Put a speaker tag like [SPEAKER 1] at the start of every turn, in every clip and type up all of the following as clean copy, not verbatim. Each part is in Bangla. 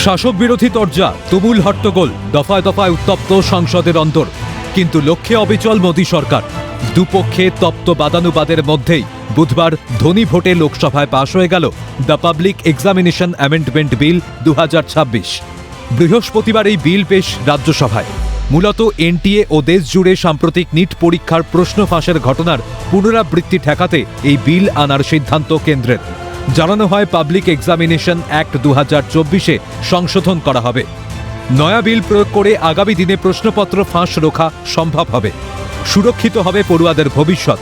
[SPEAKER 1] শাসক বিরোধী তরজা, তুমুল হট্টগোল, দফায় দফায় উত্তপ্ত সংসদের অন্তর। কিন্তু লক্ষ্যে অবিচল মোদী সরকার। দুপক্ষে তপ্ত বাদানুবাদের মধ্যেই বুধবার ধ্বনি ভোটে লোকসভায় পাশ হয়ে গেল the public examination amendment bill 2026। বৃহস্পতিবার এই বিল পেশ রাজ্যসভায়। মূলত এনটিএ ও দেশ জুড়ে সাম্প্রতিক নিট পরীক্ষার প্রশ্ন ফাঁসের ঘটনার পুনরাবৃত্তি ঠেকাতে এই বিল আনার সিদ্ধান্ত কেন্দ্রের। জানানো হয় পাবলিক এক্সামিনেশন অ্যাক্ট 2024-এ সংশোধন করা হবে। নয়া বিল প্রয়োগ করে আগামী দিনে প্রশ্নপত্র ফাঁস রোখা সম্ভব হবে। সুরক্ষিত হবে পড়ুয়াদের ভবিষ্যৎ,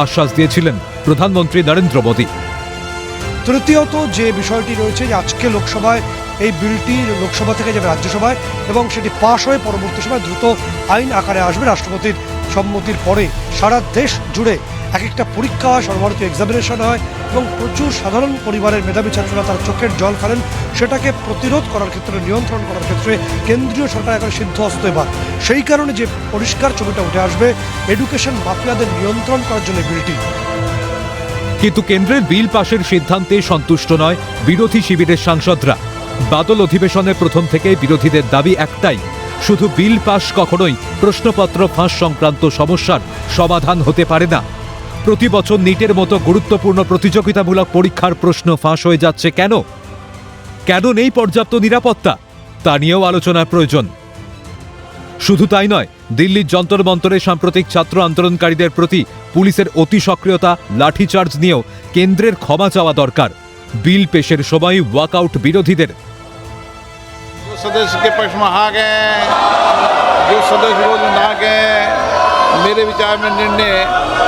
[SPEAKER 1] আশ্বাস দিয়েছিলেন প্রধানমন্ত্রী নরেন্দ্র মোদী।
[SPEAKER 2] তৃতীয়ত যে বিষয়টি রয়েছে যে আজকে লোকসভায় এই বিলটি লোকসভা থেকে যাবে রাজ্যসভায় এবং সেটি পাশ হয়ে পরবর্তী সময় দ্রুত আইন আকারে আসবে রাষ্ট্রপতির সম্মতির পরে। সারা দেশ জুড়ে এক একটা পরীক্ষা হয়, সর্বভারতীয় এক্সামিনেশন হয় এবং প্রচুর সাধারণ পরিবারের মেধাবী ছাত্ররা তার চোখের জল ফেলেন। সেটাকে প্রতিরোধ করার ক্ষেত্রে, নিয়ন্ত্রণ করার ক্ষেত্রে কেন্দ্রীয় সরকার এখন সিদ্ধ হস্ত। এবার সেই কারণে যে পরিষ্কার ছবিটা উঠে আসবে, এডুকেশন মাফিয়াদের নিয়ন্ত্রণ করার জন্য বিলটি।
[SPEAKER 1] কিন্তু কেন্দ্রের বিল পাশের সিদ্ধান্তে সন্তুষ্ট নয় বিরোধী শিবিরের সাংসদরা। বাদল অধিবেশনের প্রথম থেকে বিরোধীদের দাবি একটাই, শুধু বিল পাশ কখনোই প্রশ্নপত্র ফাঁস সংক্রান্ত সমস্যার সমাধান হতে পারে না। প্রতি বছর নিটের মতো গুরুত্বপূর্ণ প্রতিযোগিতামূলক পরীক্ষার প্রশ্ন ফাঁস হয়ে যাচ্ছে কেন? কেন নেই পর্যাপ্ত নিরাপত্তা? তা নিয়েও আলোচনার প্রয়োজন। শুধু তাই নয়, দিল্লির যন্তর মন্তরে সাম্প্রতিক ছাত্র আন্দোলনকারীদের প্রতি পুলিশের অতি সক্রিয়তা, লাঠিচার্জ নিয়েও কেন্দ্রের ক্ষমা চাওয়া দরকার। বিল পেশের সময় ওয়াকআউট বিরোধীদের।
[SPEAKER 3] सदस्य के पक्ष में आ गए, जो सदस्य विरोध में ना गए, मेरे विचार में निर्णय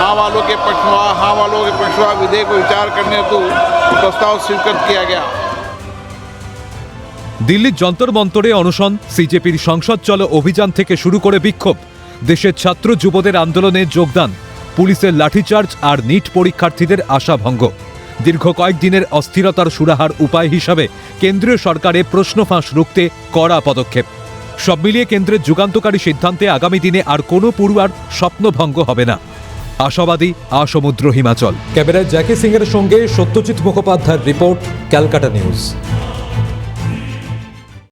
[SPEAKER 3] हाँ वालों के पक्ष में, हाँ वालों के पक्ष में विधेयक को विचार करने हेतु प्रस्ताव स्वीकृत किया गया।
[SPEAKER 1] দিল্লির যন্তর মন্তরে অনশন, সিজেপির সংসদ চলো অভিযান থেকে শুরু করে বিক্ষোভ, দেশের ছাত্র যুবদের আন্দোলনে যোগদান, পুলিশের লাঠিচার্জ আর নিট পরীক্ষার্থীদের আশাভঙ্গ। দীর্ঘ কয়েকদিনের অস্থিরতার সুরাহার উপায় হিসাবে কেন্দ্রীয় সরকারের প্রশ্ন ফাঁস রুখতে কড়া পদক্ষেপ। সব মিলিয়ে কেন্দ্রের যুগান্তকারী সিদ্ধান্তে আগামী দিনে আর কোনো পড়ুয়ার স্বপ্নভঙ্গ হবে না, আশাবাদী আসমুদ্র হিমাচল। ক্যামেরায় জ্যাকি সিংয়ের সঙ্গে সত্যজিৎ মুখোপাধ্যায়ের রিপোর্ট, ক্যালকাটা নিউজ।